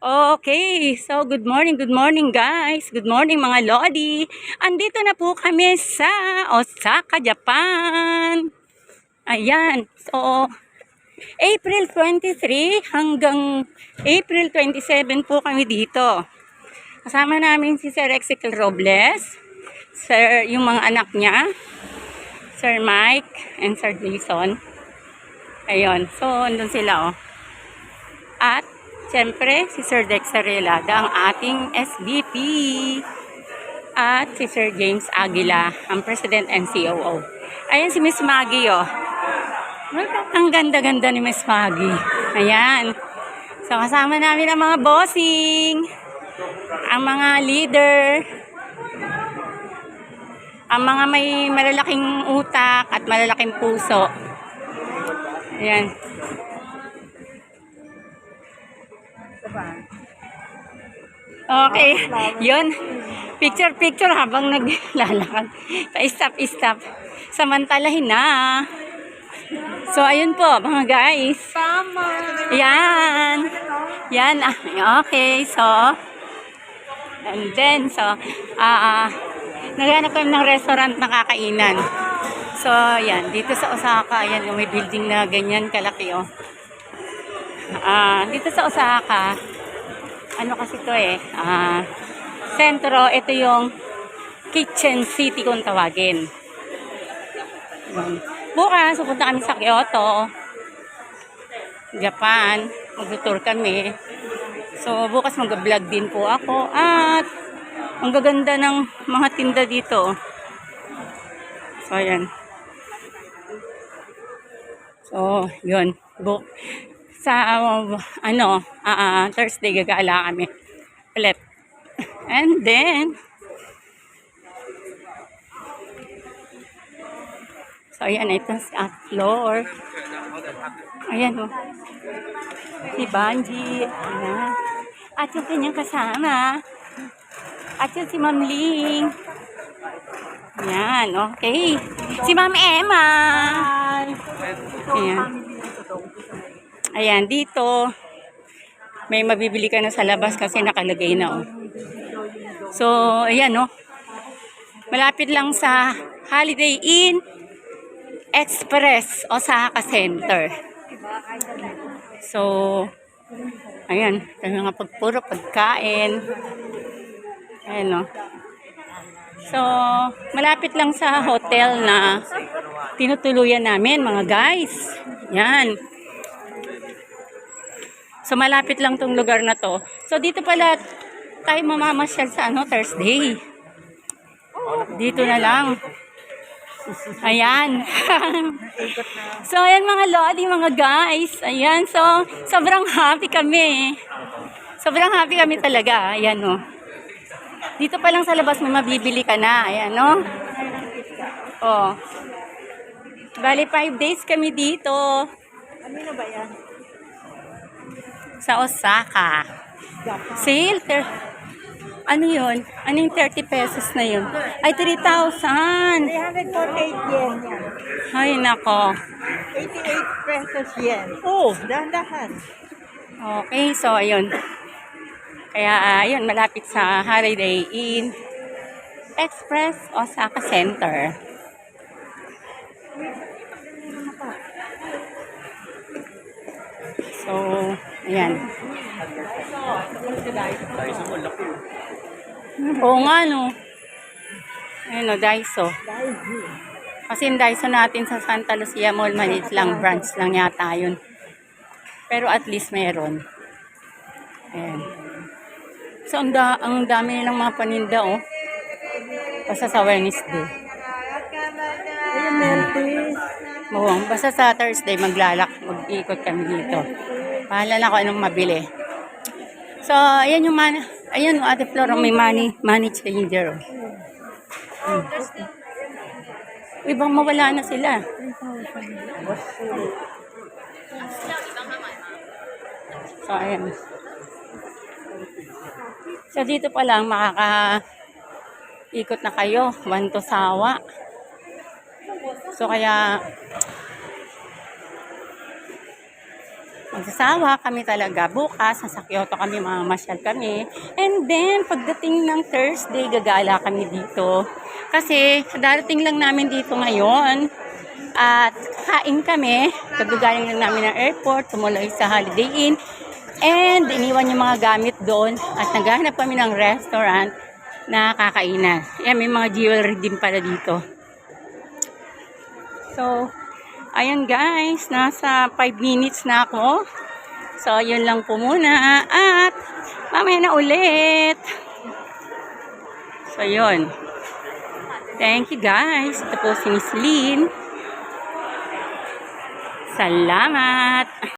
Okay, so good morning guys. Good morning mga Lodi. Andito na po kami sa Osaka, Japan. Ayan, so April 23 hanggang April 27 po kami dito. Kasama namin si Sir Ezekiel Robles, Sir, yung mga anak niya, Sir Mike and Sir Jason. Ayun, so andun sila At siyempre, si Sir Dexter Relada, ang ating SVP. At si Sir James Aguila, ang President and COO. Ayan si Miss Maggie, Ang ganda-ganda ni Miss Maggie. Ayan. So, kasama namin ang mga bossing, ang mga leader, ang mga may malalaking utak at malalaking puso. Ayan. Okay, yun. Picture habang naglalakad. Pa-stop. Samantalahin na. So, ayun po, mga guys. Tama. Yan. Okay, so. And then, so, naghanap kami ng restaurant na kakainan. So, yan. Dito sa Osaka, yan, may building na ganyan kalaki, dito sa Osaka, ano kasi to sentro, ito yung Kitchen City kung tawagin. Bukas, pupunta kami sa Kyoto, Japan. Mag-tour kami. So, bukas mag-vlog din po ako. At, ang gaganda ng mga tinda dito. So, ayan. So, yun. Sa Thursday gagala kami ulit. And then so ayan, ito sa floor. Ayan si Banji, ayan. At yung kanyang kasama, at yung si Ma'am Ling. Ayan, okay. Si Ma'am Emma. Ayan, dito may mabibili ka na sa labas kasi nakalagay na So, ayan malapit lang sa Holiday Inn Express Osaka Center. So, ayan, mga puro pagkain. Ayan So, malapit lang sa hotel na tinutuluyan namin mga guys. Yan. So, malapit lang tong lugar na to. So, dito pala tayo mamamasyal sa Thursday. Dito na lang. Ayan. So, ayan mga Lodi, mga guys. Ayan. So, sobrang happy kami. Sobrang happy kami talaga. Ayan, Dito pa lang sa labas may mabibili ka na. Ayan, Bali, 5 days kami dito. Ano na ba yan? Sa Osaka. Sale? Ano yun? Ano yung 30 pesos na yun? Ay, 3,000. 348 yen yan. Ay, nako. 88 pesos yen. Dahan-dahan. Okay, so ayun. Kaya, ayun, malapit sa Holiday Inn Express Osaka Center. So, ayan. Oo nga, Ayun, Daiso. Kasi yung Daiso natin sa Santa Lucia Mall, maliit lang, branch lang yata yun. Pero at least meron. Ayan. So, ang dami nilang mga paninda, Basta sa Wednesday. Basta sa Thursday, mag-ikot kami dito. Pahala na ako anong mabili. So, ayan yung Ate Flora, may money changer. Ibang mawala na sila. So, ayan. So, dito pa lang makaka-ikot na kayo. One to Sawa. So, kaya magsasawa kami talaga. Bukas, nasa Kyoto kami, mamasyal kami. And then, pagdating ng Thursday, gagala kami dito. Kasi, darating lang namin dito ngayon. At kain kami. Kagagaling lang namin ng airport, tumuloy sa Holiday Inn. And, iniwan yung mga gamit doon. At naghahanap kami ng restaurant na kakainan. Yan, may mga jewelry din pala dito. So, ayun guys, nasa 5 minutes na ako. So, yun lang po muna. At, mamaya na ulit. So, yun. Thank you guys. Ito po si Miss Lynn. Salamat.